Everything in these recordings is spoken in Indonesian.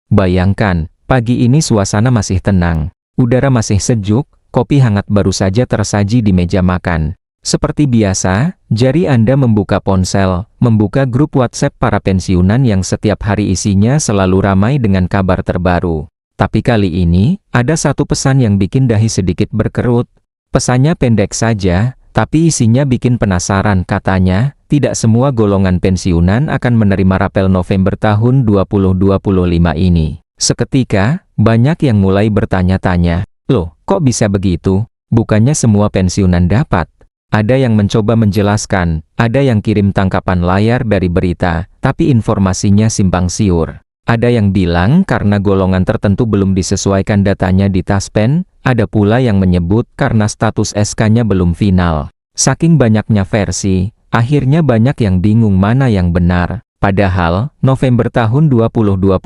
Bayangkan, pagi ini suasana masih tenang, udara masih sejuk, kopi hangat baru saja tersaji di meja makan. Seperti biasa, jari Anda membuka ponsel, membuka grup WhatsApp para pensiunan yang setiap hari isinya selalu ramai dengan kabar terbaru. Tapi kali ini, ada satu pesan yang bikin dahi sedikit berkerut. Pesannya pendek saja, tapi isinya bikin penasaran. Katanya, tidak semua golongan pensiunan akan menerima rapel November tahun 2025 ini. Seketika, banyak yang mulai bertanya-tanya, loh, kok bisa begitu? Bukannya semua pensiunan dapat? Ada yang mencoba menjelaskan, ada yang kirim tangkapan layar dari berita, tapi informasinya simpang siur. Ada yang bilang karena golongan tertentu belum disesuaikan datanya di Taspen, ada pula yang menyebut karena status SK-nya belum final. Saking banyaknya versi, akhirnya banyak yang bingung mana yang benar. Padahal, November tahun 2025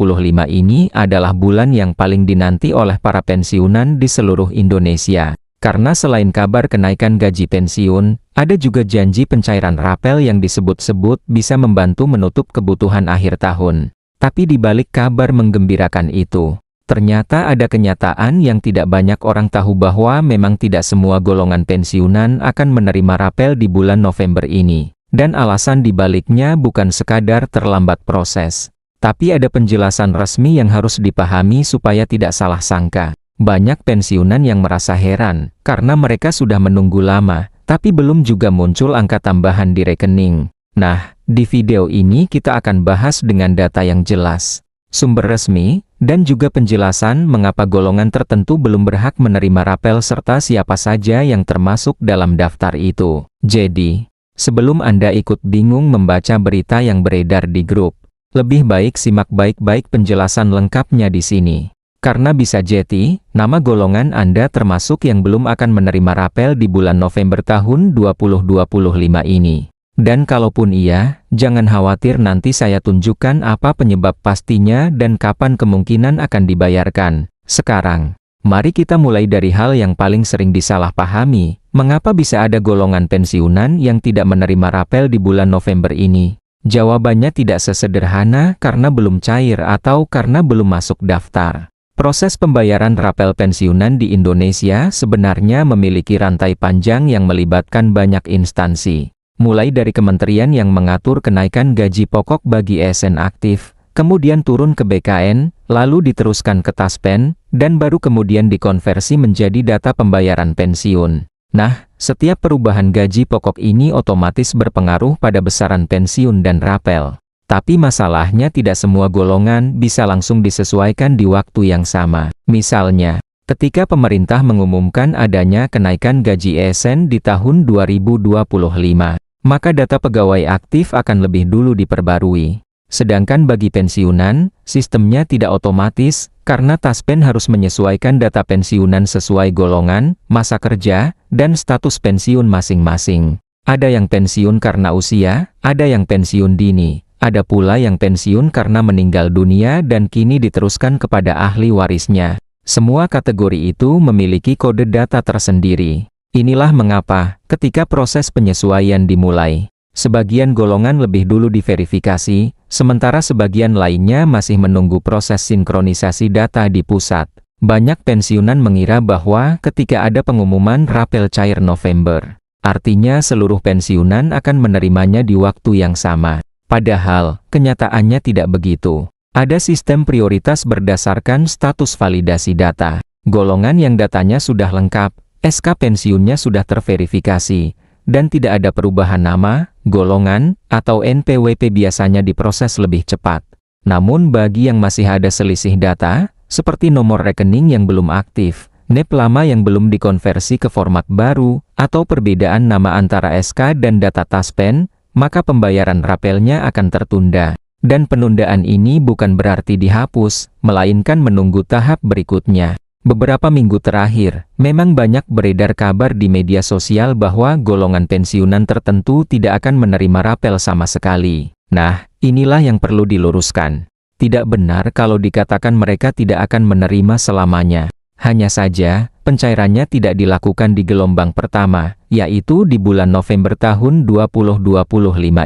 ini adalah bulan yang paling dinanti oleh para pensiunan di seluruh Indonesia. Karena selain kabar kenaikan gaji pensiun, ada juga janji pencairan rapel yang disebut-sebut bisa membantu menutup kebutuhan akhir tahun. Tapi di balik kabar menggembirakan itu, ternyata ada kenyataan yang tidak banyak orang tahu bahwa memang tidak semua golongan pensiunan akan menerima rapel di bulan November ini. Dan alasan dibaliknya bukan sekadar terlambat proses, tapi ada penjelasan resmi yang harus dipahami supaya tidak salah sangka. Banyak pensiunan yang merasa heran, karena mereka sudah menunggu lama, tapi belum juga muncul angka tambahan di rekening. Nah, di video ini kita akan bahas dengan data yang jelas, sumber resmi, dan juga penjelasan mengapa golongan tertentu belum berhak menerima rapel serta siapa saja yang termasuk dalam daftar itu. Jadi, sebelum Anda ikut bingung membaca berita yang beredar di grup, lebih baik simak baik-baik penjelasan lengkapnya di sini. Karena bisa jadi, nama golongan Anda termasuk yang belum akan menerima rapel di bulan November tahun 2025 ini. Dan kalaupun iya, jangan khawatir, nanti saya tunjukkan apa penyebab pastinya dan kapan kemungkinan akan dibayarkan. Sekarang, mari kita mulai dari hal yang paling sering disalahpahami. Mengapa bisa ada golongan pensiunan yang tidak menerima rapel di bulan November ini? Jawabannya tidak sesederhana karena belum cair atau karena belum masuk daftar. Proses pembayaran rapel pensiunan di Indonesia sebenarnya memiliki rantai panjang yang melibatkan banyak instansi. Mulai dari kementerian yang mengatur kenaikan gaji pokok bagi ASN aktif, kemudian turun ke BKN, lalu diteruskan ke Taspen, dan baru kemudian dikonversi menjadi data pembayaran pensiun. Nah, setiap perubahan gaji pokok ini otomatis berpengaruh pada besaran pensiun dan rapel. Tapi masalahnya tidak semua golongan bisa langsung disesuaikan di waktu yang sama. Misalnya, ketika pemerintah mengumumkan adanya kenaikan gaji ASN di tahun 2025, maka data pegawai aktif akan lebih dulu diperbarui. Sedangkan bagi pensiunan, sistemnya tidak otomatis, karena Taspen harus menyesuaikan data pensiunan sesuai golongan, masa kerja, dan status pensiun masing-masing. Ada yang pensiun karena usia, ada yang pensiun dini. Ada pula yang pensiun karena meninggal dunia dan kini diteruskan kepada ahli warisnya. Semua kategori itu memiliki kode data tersendiri. Inilah mengapa, ketika proses penyesuaian dimulai, sebagian golongan lebih dulu diverifikasi, sementara sebagian lainnya masih menunggu proses sinkronisasi data di pusat. Banyak pensiunan mengira bahwa ketika ada pengumuman rapel cair November, artinya seluruh pensiunan akan menerimanya di waktu yang sama. Padahal, kenyataannya tidak begitu. Ada sistem prioritas berdasarkan status validasi data. Golongan yang datanya sudah lengkap, SK pensiunnya sudah terverifikasi, dan tidak ada perubahan nama, golongan, atau NPWP biasanya diproses lebih cepat. Namun bagi yang masih ada selisih data, seperti nomor rekening yang belum aktif, NIP lama yang belum dikonversi ke format baru, atau perbedaan nama antara SK dan data Taspen, maka pembayaran rapelnya akan tertunda. Dan penundaan ini bukan berarti dihapus, melainkan menunggu tahap berikutnya. Beberapa minggu terakhir, memang banyak beredar kabar di media sosial bahwa golongan pensiunan tertentu tidak akan menerima rapel sama sekali. Nah, inilah yang perlu diluruskan. Tidak benar kalau dikatakan mereka tidak akan menerima selamanya. Hanya saja, pencairannya tidak dilakukan di gelombang pertama, yaitu di bulan November tahun 2025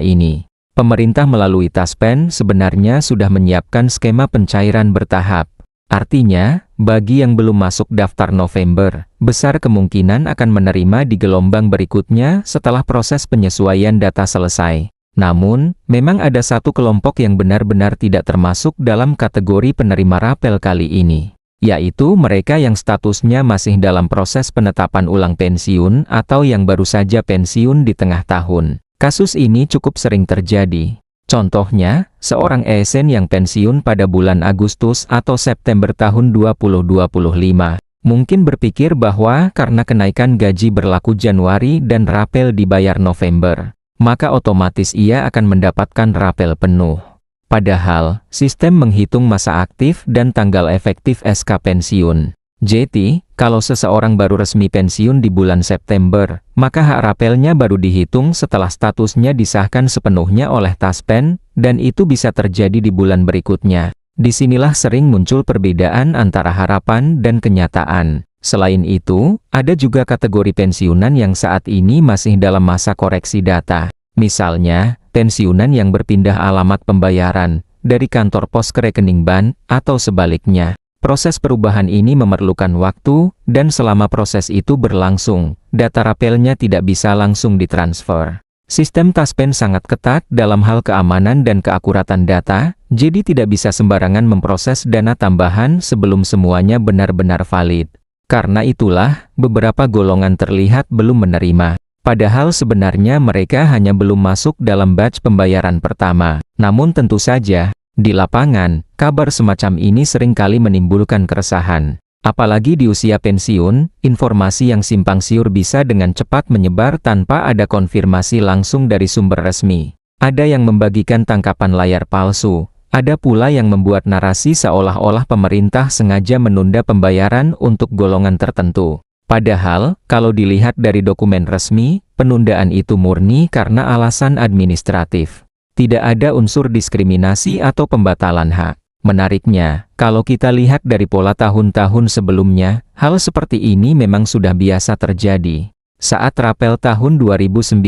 ini. Pemerintah melalui Taspen sebenarnya sudah menyiapkan skema pencairan bertahap. Artinya, bagi yang belum masuk daftar November, besar kemungkinan akan menerima di gelombang berikutnya setelah proses penyesuaian data selesai. Namun, memang ada satu kelompok yang benar-benar tidak termasuk dalam kategori penerima rapel kali ini, yaitu mereka yang statusnya masih dalam proses penetapan ulang pensiun atau yang baru saja pensiun di tengah tahun. Kasus ini cukup sering terjadi. Contohnya, seorang ASN yang pensiun pada bulan Agustus atau September tahun 2025, mungkin berpikir bahwa karena kenaikan gaji berlaku Januari dan rapel dibayar November, maka otomatis ia akan mendapatkan rapel penuh. Padahal, sistem menghitung masa aktif dan tanggal efektif SK pensiun. Jadi, kalau seseorang baru resmi pensiun di bulan September, maka hak rapelnya baru dihitung setelah statusnya disahkan sepenuhnya oleh Taspen, dan itu bisa terjadi di bulan berikutnya. Disinilah sering muncul perbedaan antara harapan dan kenyataan. Selain itu, ada juga kategori pensiunan yang saat ini masih dalam masa koreksi data. Misalnya, pensiunan yang berpindah alamat pembayaran dari kantor pos ke rekening bank, atau sebaliknya. Proses perubahan ini memerlukan waktu, dan selama proses itu berlangsung, data rapelnya tidak bisa langsung ditransfer. Sistem Taspen sangat ketat dalam hal keamanan dan keakuratan data, jadi tidak bisa sembarangan memproses dana tambahan sebelum semuanya benar-benar valid. Karena itulah, beberapa golongan terlihat belum menerima. Padahal sebenarnya mereka hanya belum masuk dalam batch pembayaran pertama. Namun tentu saja, di lapangan, kabar semacam ini seringkali menimbulkan keresahan. Apalagi di usia pensiun, informasi yang simpang siur bisa dengan cepat menyebar tanpa ada konfirmasi langsung dari sumber resmi. Ada yang membagikan tangkapan layar palsu, ada pula yang membuat narasi seolah-olah pemerintah sengaja menunda pembayaran untuk golongan tertentu. Padahal, kalau dilihat dari dokumen resmi, penundaan itu murni karena alasan administratif. Tidak ada unsur diskriminasi atau pembatalan hak. Menariknya, kalau kita lihat dari pola tahun-tahun sebelumnya, hal seperti ini memang sudah biasa terjadi. Saat rapel tahun 2019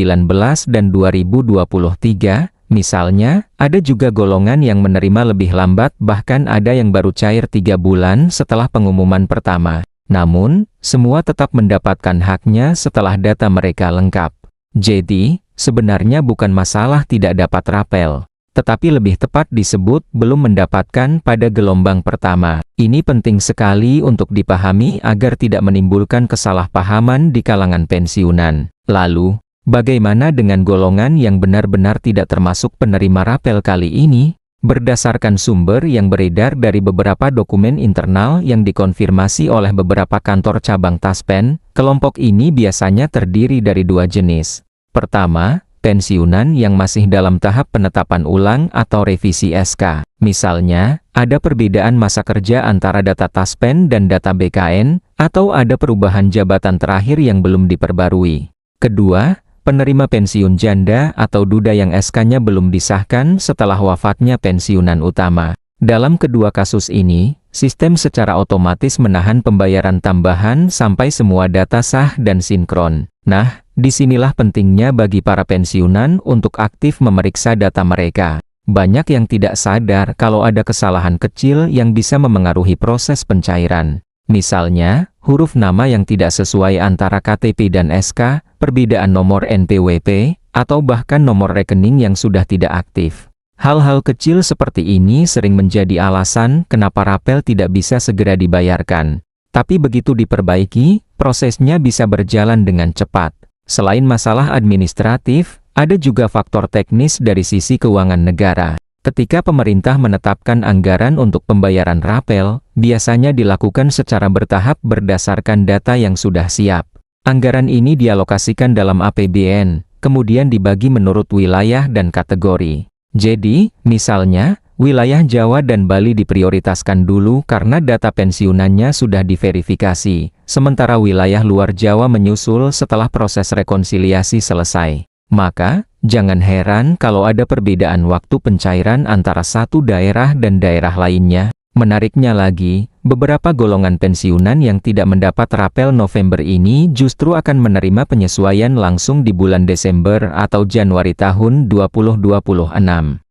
dan 2023, misalnya, ada juga golongan yang menerima lebih lambat, bahkan ada yang baru cair 3 bulan setelah pengumuman pertama. Namun, semua tetap mendapatkan haknya setelah data mereka lengkap. Jadi, sebenarnya bukan masalah tidak dapat rapel, tetapi lebih tepat disebut belum mendapatkan pada gelombang pertama. Ini penting sekali untuk dipahami agar tidak menimbulkan kesalahpahaman di kalangan pensiunan. Lalu, bagaimana dengan golongan yang benar-benar tidak termasuk penerima rapel kali ini? Berdasarkan sumber yang beredar dari beberapa dokumen internal yang dikonfirmasi oleh beberapa kantor cabang Taspen, kelompok ini biasanya terdiri dari 2 jenis. Pertama, pensiunan yang masih dalam tahap penetapan ulang atau revisi SK. Misalnya, ada perbedaan masa kerja antara data Taspen dan data BKN, atau ada perubahan jabatan terakhir yang belum diperbarui. Kedua, penerima pensiun janda atau duda yang SK-nya belum disahkan setelah wafatnya pensiunan utama. Dalam kedua kasus ini, sistem secara otomatis menahan pembayaran tambahan sampai semua data sah dan sinkron. Nah, disinilah pentingnya bagi para pensiunan untuk aktif memeriksa data mereka. Banyak yang tidak sadar kalau ada kesalahan kecil yang bisa memengaruhi proses pencairan. Misalnya, huruf nama yang tidak sesuai antara KTP dan SK, perbedaan nomor NPWP, atau bahkan nomor rekening yang sudah tidak aktif. Hal-hal kecil seperti ini sering menjadi alasan kenapa rapel tidak bisa segera dibayarkan. Tapi begitu diperbaiki, prosesnya bisa berjalan dengan cepat. Selain masalah administratif, ada juga faktor teknis dari sisi keuangan negara. Ketika pemerintah menetapkan anggaran untuk pembayaran rapel, biasanya dilakukan secara bertahap berdasarkan data yang sudah siap. Anggaran ini dialokasikan dalam APBN, kemudian dibagi menurut wilayah dan kategori. Jadi, misalnya, wilayah Jawa dan Bali diprioritaskan dulu karena data pensiunannya sudah diverifikasi, sementara wilayah luar Jawa menyusul setelah proses rekonsiliasi selesai. Maka, jangan heran kalau ada perbedaan waktu pencairan antara satu daerah dan daerah lainnya. Menariknya lagi, beberapa golongan pensiunan yang tidak mendapat rapel November ini justru akan menerima penyesuaian langsung di bulan Desember atau Januari tahun 2026.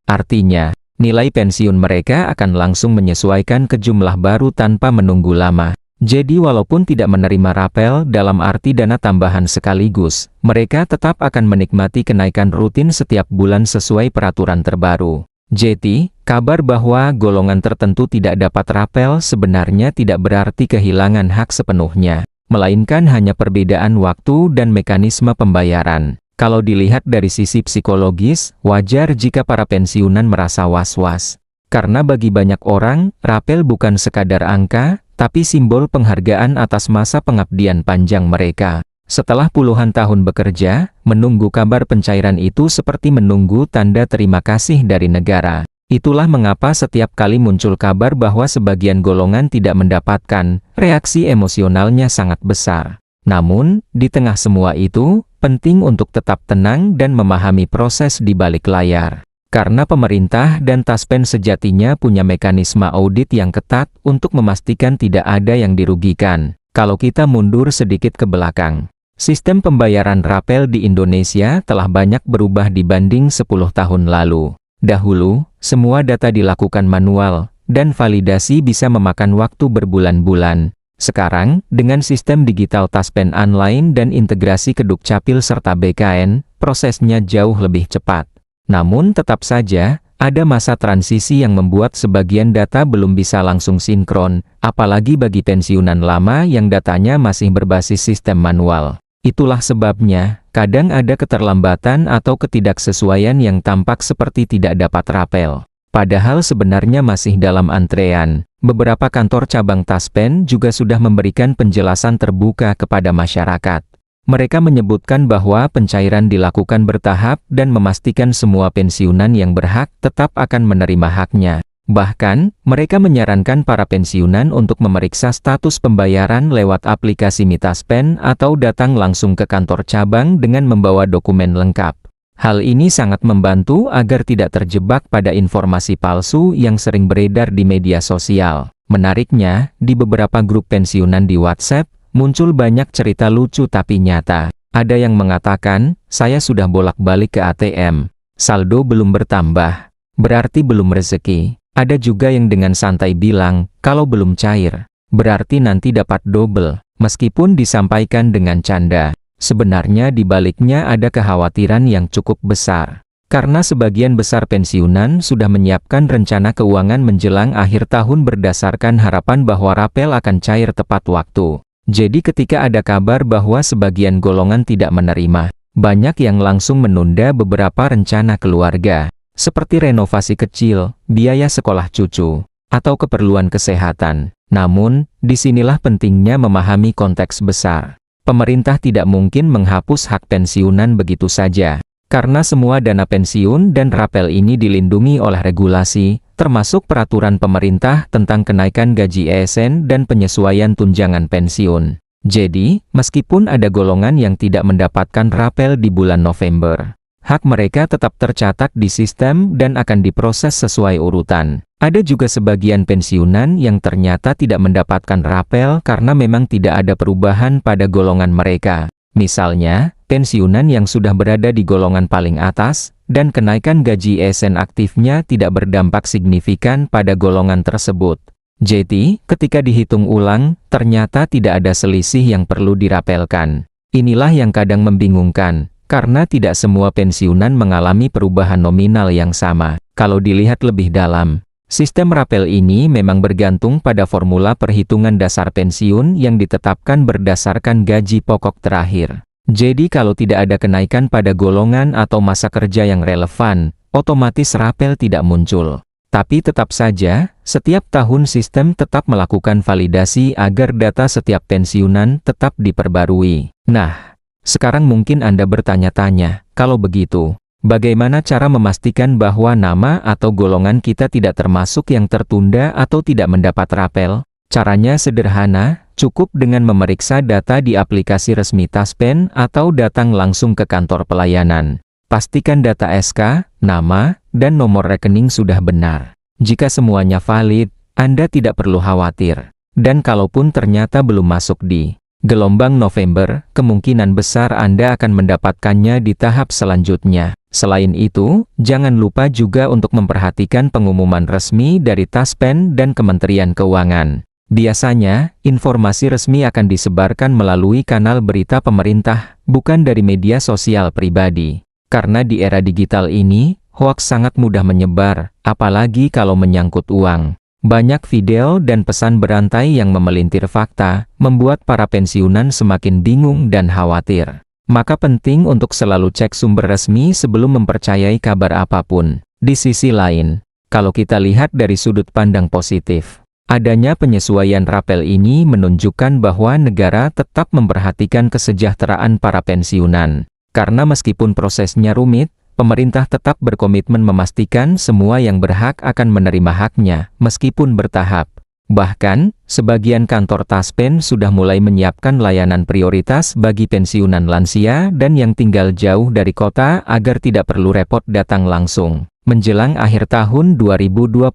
Artinya, nilai pensiun mereka akan langsung menyesuaikan ke jumlah baru tanpa menunggu lama. Jadi walaupun tidak menerima rapel dalam arti dana tambahan sekaligus, mereka tetap akan menikmati kenaikan rutin setiap bulan sesuai peraturan terbaru. Jadi, kabar bahwa golongan tertentu tidak dapat rapel sebenarnya tidak berarti kehilangan hak sepenuhnya, melainkan hanya perbedaan waktu dan mekanisme pembayaran. Kalau dilihat dari sisi psikologis, wajar jika para pensiunan merasa was-was. Karena bagi banyak orang, rapel bukan sekadar angka, tapi simbol penghargaan atas masa pengabdian panjang mereka. Setelah puluhan tahun bekerja, menunggu kabar pencairan itu seperti menunggu tanda terima kasih dari negara. Itulah mengapa setiap kali muncul kabar bahwa sebagian golongan tidak mendapatkan, reaksi emosionalnya sangat besar. Namun, di tengah semua itu, penting untuk tetap tenang dan memahami proses di balik layar. Karena pemerintah dan Taspen sejatinya punya mekanisme audit yang ketat untuk memastikan tidak ada yang dirugikan. Kalau kita mundur sedikit ke belakang, sistem pembayaran rapel di Indonesia telah banyak berubah dibanding 10 tahun lalu. Dahulu, semua data dilakukan manual, dan validasi bisa memakan waktu berbulan-bulan. Sekarang, dengan sistem digital Taspen online dan integrasi ke Dukcapil serta BKN, prosesnya jauh lebih cepat. Namun tetap saja, ada masa transisi yang membuat sebagian data belum bisa langsung sinkron, apalagi bagi pensiunan lama yang datanya masih berbasis sistem manual. Itulah sebabnya, kadang ada keterlambatan atau ketidaksesuaian yang tampak seperti tidak dapat rapel. Padahal sebenarnya masih dalam antrean. Beberapa kantor cabang Taspen juga sudah memberikan penjelasan terbuka kepada masyarakat. Mereka menyebutkan bahwa pencairan dilakukan bertahap dan memastikan semua pensiunan yang berhak tetap akan menerima haknya. Bahkan, mereka menyarankan para pensiunan untuk memeriksa status pembayaran lewat aplikasi MiTaspen atau datang langsung ke kantor cabang dengan membawa dokumen lengkap. Hal ini sangat membantu agar tidak terjebak pada informasi palsu yang sering beredar di media sosial. Menariknya, di beberapa grup pensiunan di WhatsApp, muncul banyak cerita lucu tapi nyata. Ada yang mengatakan, saya sudah bolak-balik ke ATM, saldo belum bertambah, berarti belum rezeki. Ada juga yang dengan santai bilang, kalau belum cair, berarti nanti dapat double, meskipun disampaikan dengan canda. Sebenarnya di baliknya ada kekhawatiran yang cukup besar. Karena sebagian besar pensiunan sudah menyiapkan rencana keuangan menjelang akhir tahun berdasarkan harapan bahwa rapel akan cair tepat waktu. Jadi ketika ada kabar bahwa sebagian golongan tidak menerima, banyak yang langsung menunda beberapa rencana keluarga. Seperti renovasi kecil, biaya sekolah cucu, atau keperluan kesehatan. Namun, disinilah pentingnya memahami konteks besar. Pemerintah tidak mungkin menghapus hak pensiunan begitu saja, karena semua dana pensiun dan rapel ini dilindungi oleh regulasi, termasuk peraturan pemerintah tentang kenaikan gaji ASN dan penyesuaian tunjangan pensiun. Jadi, meskipun ada golongan yang tidak mendapatkan rapel di bulan November, hak mereka tetap tercatat di sistem dan akan diproses sesuai urutan. Ada juga sebagian pensiunan yang ternyata tidak mendapatkan rapel karena memang tidak ada perubahan pada golongan mereka. Misalnya, pensiunan yang sudah berada di golongan paling atas, dan kenaikan gaji ASN aktifnya tidak berdampak signifikan pada golongan tersebut. Jadi, ketika dihitung ulang, ternyata tidak ada selisih yang perlu dirapelkan. Inilah yang kadang membingungkan. Karena tidak semua pensiunan mengalami perubahan nominal yang sama. Kalau dilihat lebih dalam, sistem rapel ini memang bergantung pada formula perhitungan dasar pensiun yang ditetapkan berdasarkan gaji pokok terakhir. Jadi kalau tidak ada kenaikan pada golongan atau masa kerja yang relevan, otomatis rapel tidak muncul. Tapi tetap saja, setiap tahun sistem tetap melakukan validasi agar data setiap pensiunan tetap diperbarui. Nah, sekarang mungkin Anda bertanya-tanya, kalau begitu, bagaimana cara memastikan bahwa nama atau golongan kita tidak termasuk yang tertunda atau tidak mendapat rapel? Caranya sederhana, cukup dengan memeriksa data di aplikasi resmi Taspen atau datang langsung ke kantor pelayanan. Pastikan data SK, nama, dan nomor rekening sudah benar. Jika semuanya valid, Anda tidak perlu khawatir. Dan kalaupun ternyata belum masuk di gelombang November, kemungkinan besar Anda akan mendapatkannya di tahap selanjutnya. Selain itu, jangan lupa juga untuk memperhatikan pengumuman resmi dari Taspen dan Kementerian Keuangan. Biasanya, informasi resmi akan disebarkan melalui kanal berita pemerintah, bukan dari media sosial pribadi. Karena di era digital ini, hoaks sangat mudah menyebar, apalagi kalau menyangkut uang. Banyak video dan pesan berantai yang memelintir fakta, membuat para pensiunan semakin bingung dan khawatir. Maka penting untuk selalu cek sumber resmi sebelum mempercayai kabar apapun. Di sisi lain, kalau kita lihat dari sudut pandang positif, adanya penyesuaian rapel ini menunjukkan bahwa negara tetap memperhatikan kesejahteraan para pensiunan. Karena meskipun prosesnya rumit, pemerintah tetap berkomitmen memastikan semua yang berhak akan menerima haknya, meskipun bertahap. Bahkan, sebagian kantor Taspen sudah mulai menyiapkan layanan prioritas bagi pensiunan lansia dan yang tinggal jauh dari kota agar tidak perlu repot datang langsung. Menjelang akhir tahun 2025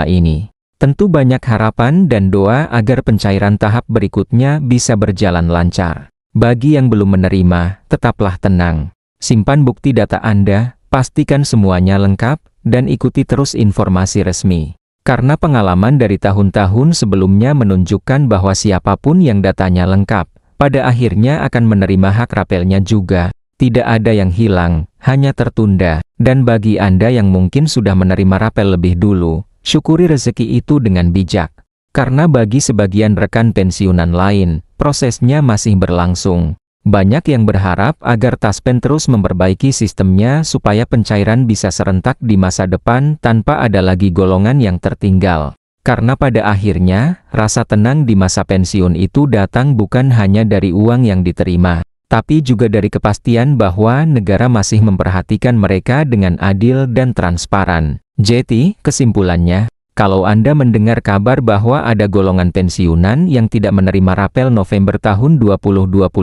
ini, tentu banyak harapan dan doa agar pencairan tahap berikutnya bisa berjalan lancar. Bagi yang belum menerima, tetaplah tenang. Simpan bukti data Anda, pastikan semuanya lengkap, dan ikuti terus informasi resmi. Karena pengalaman dari tahun-tahun sebelumnya menunjukkan bahwa siapapun yang datanya lengkap, pada akhirnya akan menerima hak rapelnya juga. Tidak ada yang hilang, hanya tertunda. Dan bagi Anda yang mungkin sudah menerima rapel lebih dulu, syukuri rezeki itu dengan bijak. Karena bagi sebagian rekan pensiunan lain, prosesnya masih berlangsung. Banyak yang berharap agar Taspen terus memperbaiki sistemnya supaya pencairan bisa serentak di masa depan tanpa ada lagi golongan yang tertinggal. Karena pada akhirnya, rasa tenang di masa pensiun itu datang bukan hanya dari uang yang diterima, tapi juga dari kepastian bahwa negara masih memperhatikan mereka dengan adil dan transparan. Jadi, kesimpulannya, kalau Anda mendengar kabar bahwa ada golongan pensiunan yang tidak menerima rapel November tahun 2025,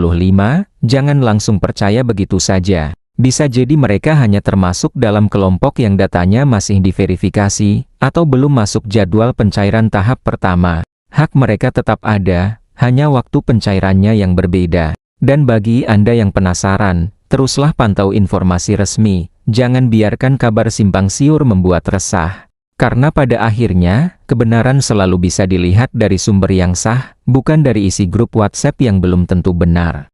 jangan langsung percaya begitu saja. Bisa jadi mereka hanya termasuk dalam kelompok yang datanya masih diverifikasi, atau belum masuk jadwal pencairan tahap pertama. Hak mereka tetap ada, hanya waktu pencairannya yang berbeda. Dan bagi Anda yang penasaran, teruslah pantau informasi resmi, jangan biarkan kabar simpang siur membuat resah. Karena pada akhirnya, kebenaran selalu bisa dilihat dari sumber yang sah, bukan dari isi grup WhatsApp yang belum tentu benar.